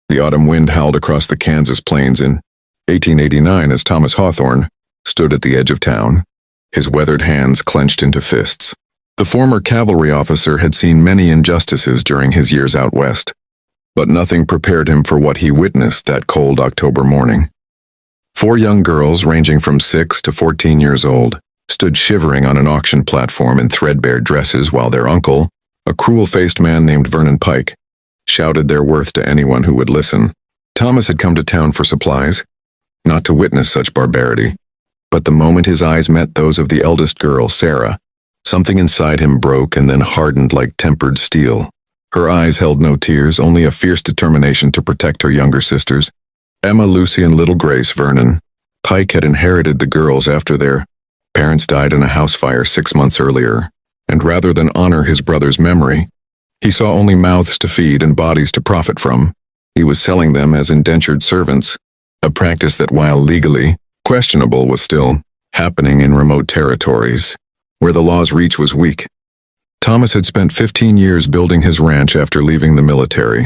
The autumn wind howled across the Kansas plains in 1889 as Thomas Hawthorne stood at the edge of town, his weathered hands clenched into fists. The former cavalry officer had seen many injustices during his years out west, but nothing prepared him for what he witnessed that cold October morning. 4 young girls, ranging from 6 to 14 years old, stood shivering on an auction platform in threadbare dresses while their uncle, a cruel-faced man named Vernon Pike, shouted their worth to anyone who would listen. Thomas had come to town for supplies, not to witness such barbarity, but the moment his eyes met those of the eldest girl, Sarah, something inside him broke and then hardened like tempered steel. Her eyes held no tears, only a fierce determination to protect her younger sisters, Emma, Lucy, and little Grace Vernon. Pike had inherited the girls after their parents died in a house fire 6 months earlier, and rather than honor his brother's memory, he saw only mouths to feed and bodies to profit from. He was selling them as indentured servants, a practice that, while legally questionable, was still happening in remote territories, where the law's reach was weak. Thomas had spent 15 years building his ranch after leaving the military,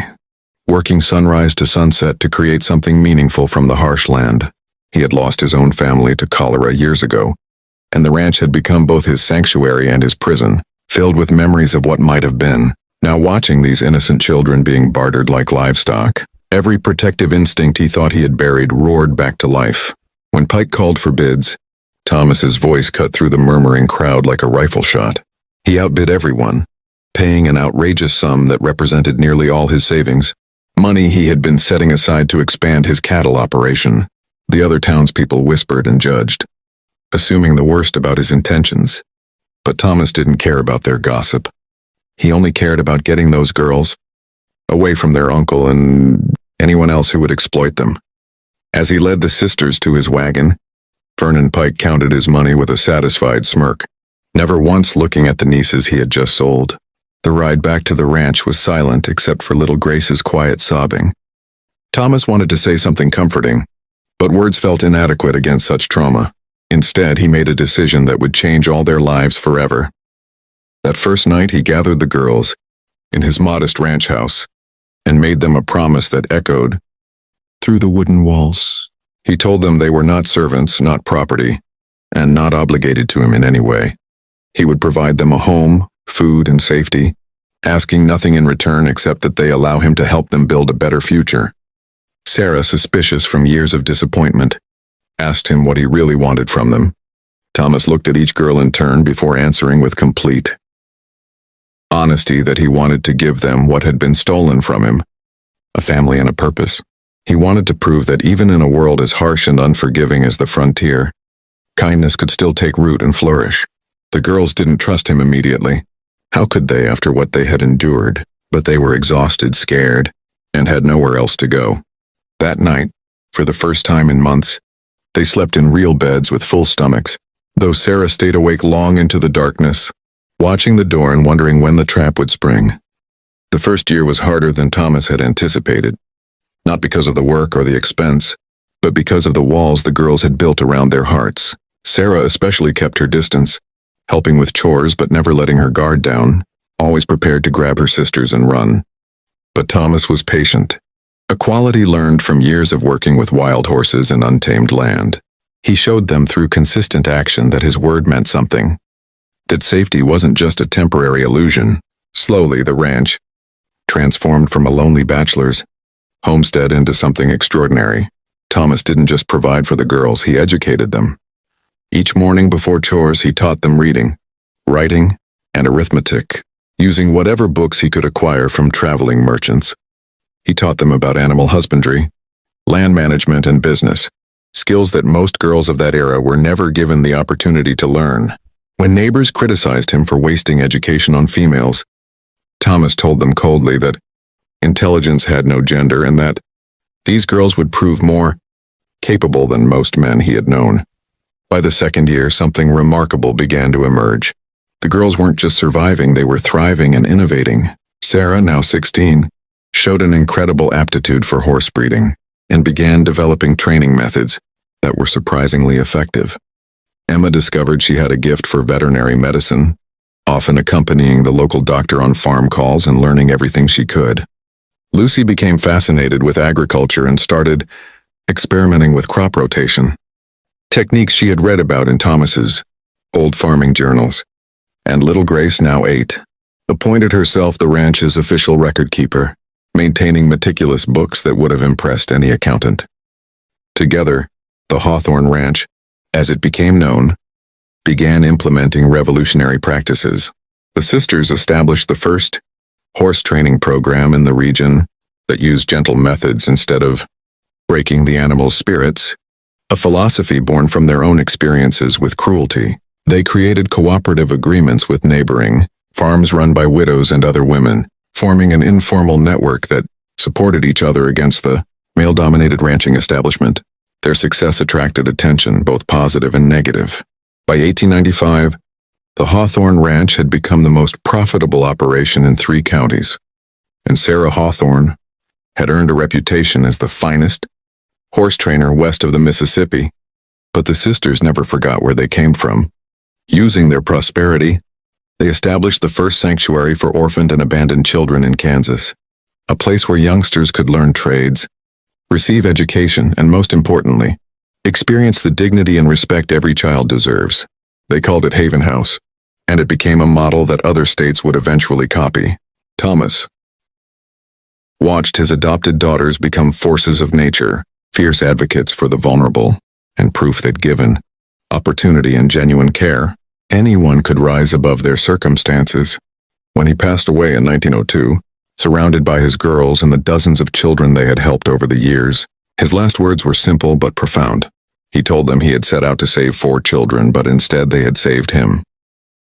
working sunrise to sunset to create something meaningful from the harsh land. He had lost his own family to cholera years ago, and the ranch had become both his sanctuary and his prison, filled with memories of what might have been. Now, watching these innocent children being bartered like livestock, every protective instinct he thought he had buried roared back to life. When Pike called for bids, Thomas's voice cut through the murmuring crowd like a rifle shot. He outbid everyone, paying an outrageous sum that represented nearly all his savings, money he had been setting aside to expand his cattle operation. The other townspeople whispered and judged, assuming the worst about his intentions. But Thomas didn't care about their gossip. He only cared about getting those girls away from their uncle and anyone else who would exploit them. As he led the sisters to his wagon, Vernon Pike counted his money with a satisfied smirk, never once looking at the nieces he had just sold. The ride back to the ranch was silent except for little Grace's quiet sobbing. Thomas wanted to say something comforting, but words felt inadequate against such trauma. Instead, he made a decision that would change all their lives forever. That first night, he gathered the girls in his modest ranch house and made them a promise that echoed through the wooden walls. He told them they were not servants, not property, and not obligated to him in any way. He would provide them a home, food, and safety, asking nothing in return except that they allow him to help them build a better future. Sarah, suspicious from years of disappointment, asked him what he really wanted from them. Thomas looked at each girl in turn before answering with complete honesty that he wanted to give them what had been stolen from him, a family and a purpose. He wanted to prove that even in a world as harsh and unforgiving as the frontier, kindness could still take root and flourish. The girls didn't trust him immediately. How could they after what they had endured? But they were exhausted, scared, and had nowhere else to go. That night, for the first time in months, they slept in real beds with full stomachs, though Sarah stayed awake long into the darkness, watching the door and wondering when the trap would spring. The first year was harder than Thomas had anticipated, not because of the work or the expense, but because of the walls the girls had built around their hearts. Sarah especially kept her distance, helping with chores but never letting her guard down, always prepared to grab her sisters and run. But Thomas was patient, a quality learned from years of working with wild horses and untamed land. He showed them through consistent action that his word meant something, that safety wasn't just a temporary illusion. Slowly, the ranch transformed from a lonely bachelor's homestead into something extraordinary. Thomas didn't just provide for the girls, he educated them. Each morning before chores, he taught them reading, writing, and arithmetic, using whatever books he could acquire from traveling merchants. He taught them about animal husbandry, land management, and business, skills that most girls of that era were never given the opportunity to learn. When neighbors criticized him for wasting education on females, Thomas told them coldly that intelligence had no gender and that these girls would prove more capable than most men he had known. By the second year, something remarkable began to emerge. The girls weren't just surviving, they were thriving and innovating. Sarah, now 16, showed an incredible aptitude for horse breeding and began developing training methods that were surprisingly effective. Emma discovered she had a gift for veterinary medicine, often accompanying the local doctor on farm calls and learning everything she could. Lucy became fascinated with agriculture and started experimenting with crop rotation, techniques she had read about in Thomas's old farming journals. And little Grace, now 8, appointed herself the ranch's official record keeper, maintaining meticulous books that would have impressed any accountant. Together, the Hawthorne Ranch, as it became known, began implementing revolutionary practices. The sisters established the first horse training program in the region that used gentle methods instead of breaking the animal's spirits, a philosophy born from their own experiences with cruelty. They created cooperative agreements with neighboring farms run by widows and other women, forming an informal network that supported each other against the male-dominated ranching establishment. Their success attracted attention, both positive and negative. By 1895, the Hawthorne Ranch had become the most profitable operation in 3 counties, and Sarah Hawthorne had earned a reputation as the finest horse trainer west of the Mississippi. But the sisters never forgot where they came from. Using their prosperity, they established the first sanctuary for orphaned and abandoned children in Kansas, a place where youngsters could learn trades, receive education, and most importantly, experience the dignity and respect every child deserves. They called it Haven House, and it became a model that other states would eventually copy. Thomas watched his adopted daughters become forces of nature, fierce advocates for the vulnerable, and proof that given opportunity and genuine care, anyone could rise above their circumstances. When he passed away in 1902, surrounded by his girls and the dozens of children they had helped over the years, his last words were simple but profound. He told them he had set out to save 4 children, but instead they had saved him,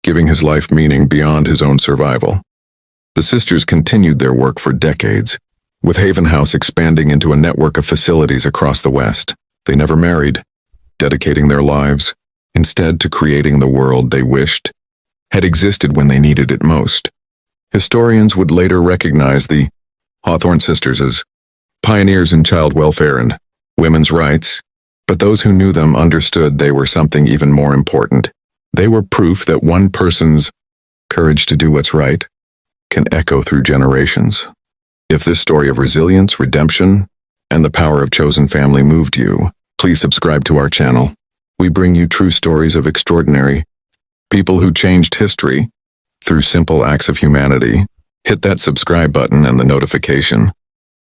giving his life meaning beyond his own survival. The sisters continued their work for decades, with Haven House expanding into a network of facilities across the West. They never married, dedicating their lives, instead, to creating the world they wished had existed when they needed it most. Historians would later recognize the Hawthorne sisters as pioneers in child welfare and women's rights, but those who knew them understood they were something even more important. They were proof that one person's courage to do what's right can echo through generations. If this story of resilience, redemption, and the power of chosen family moved you, please subscribe to our channel. We bring you true stories of extraordinary people who changed history through simple acts of humanity. Hit that subscribe button and the notification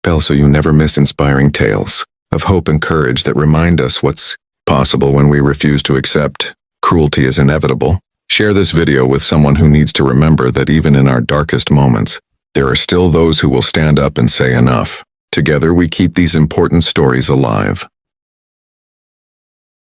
bell so you never miss inspiring tales of hope and courage that remind us what's possible when we refuse to accept cruelty as inevitable. Share this video with someone who needs to remember that even in our darkest moments, there are still those who will stand up and say enough. Together we keep these important stories alive.